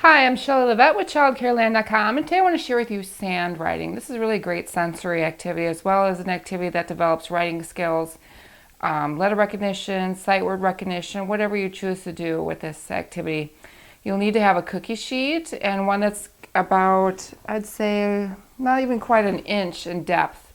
Hi, I'm Shelley Levette with ChildCareLand.com, and today I want to share with you sand writing. This is really a great sensory activity as well as an activity that develops writing skills, letter recognition, sight word recognition, whatever you choose to do with this activity. You'll need to have a cookie sheet and one that's about, I'd say, not even quite an inch in depth.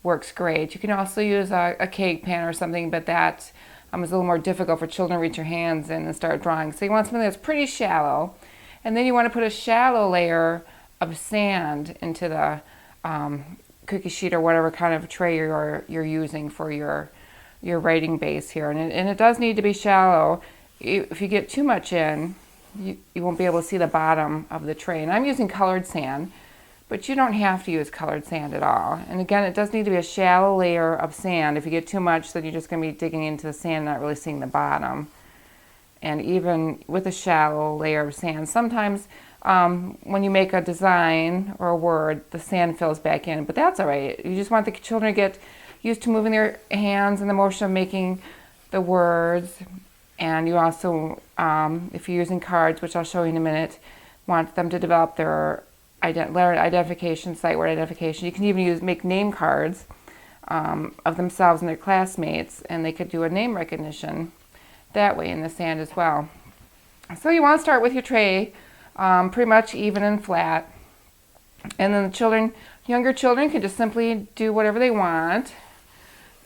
Works great. You can also use a cake pan or something, but that is a little more difficult for children to reach your hands in and start drawing. So you want something that's pretty shallow. And then you want to put a shallow layer of sand into the cookie sheet or whatever kind of tray you're using for your writing base here. And it does need to be shallow. If you get too much in, you won't be able to see the bottom of the tray. And I'm using colored sand, but you don't have to use colored sand at all. And again, it does need to be a shallow layer of sand. If you get too much, then you're just going to be digging into the sand, not really seeing the bottom. And even with a shallow layer of sand, sometimes when you make a design or a word, the sand fills back in, but that's all right. You just want the children to get used to moving their hands and the motion of making the words. And you also, if you're using cards, which I'll show you in a minute, want them to develop their letter identification, sight word identification. You can even make name cards of themselves and their classmates, and they could do a name recognition that way in the sand as well. So you want to start with your tray pretty much even and flat, and then the younger children can just simply do whatever they want.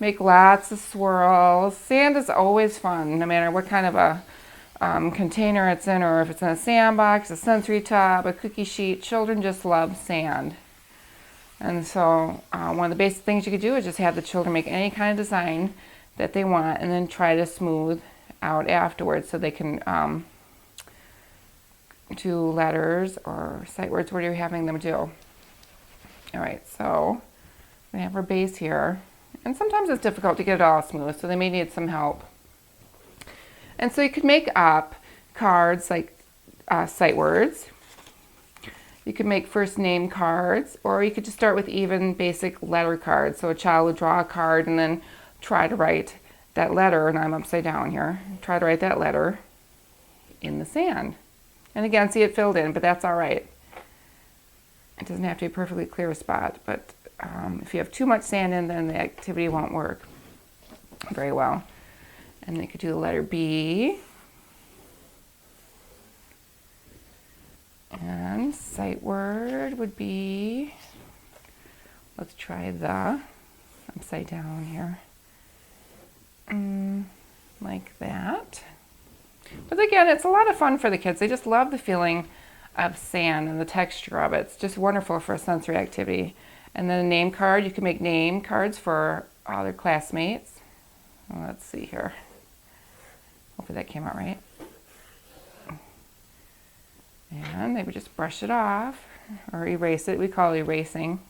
Make lots of swirls. Sand is always fun, no matter what kind of a container it's in, or if it's in a sandbox, a sensory tub, a cookie sheet. Children just love sand. And so one of the basic things you could do is just have the children make any kind of design that they want and then try to smooth out afterwards so they can do letters or sight words, what you're having them do. All right, so we have our base here. And sometimes it's difficult to get it all smooth, so they may need some help. And so you could make up cards like sight words. You could make first name cards, or you could just start with even basic letter cards. So a child would draw a card and then try to write that letter, and I'm upside down here, try to write that letter in the sand. And again, see it filled in, but that's all right. It doesn't have to be a perfectly clear spot, but if you have too much sand in, then the activity won't work very well. And they could do the letter B. And sight word would be, let's try the upside down here. Like that. But again, it's a lot of fun for the kids. They just love the feeling of sand and the texture of it. It's just wonderful for a sensory activity. And then a name card, you can make name cards for all their classmates. Well, let's see here. Hopefully that came out right. And they would just brush it off or erase it. We call it erasing.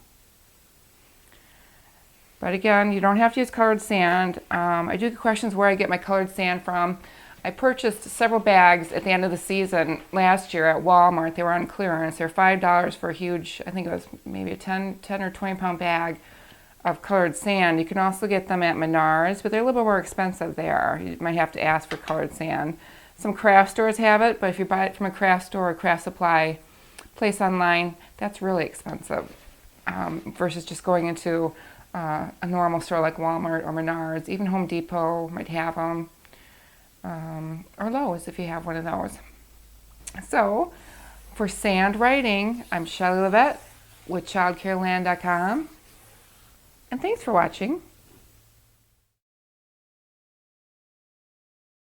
But again, you don't have to use colored sand. I do get questions where I get my colored sand from. I purchased several bags at the end of the season last year at Walmart. They were on clearance. They're $5 for a huge, I think it was maybe a 10 or 20 pound bag of colored sand. You can also get them at Menards, but they're a little bit more expensive there. You might have to ask for colored sand. Some craft stores have it, but if you buy it from a craft store or craft supply place online, that's really expensive versus just going into a normal store like Walmart or Menards. Even Home Depot might have them, or Lowe's if you have one of those. So for sand writing, I'm Shelley Levette with ChildCareLand.com, and thanks for watching.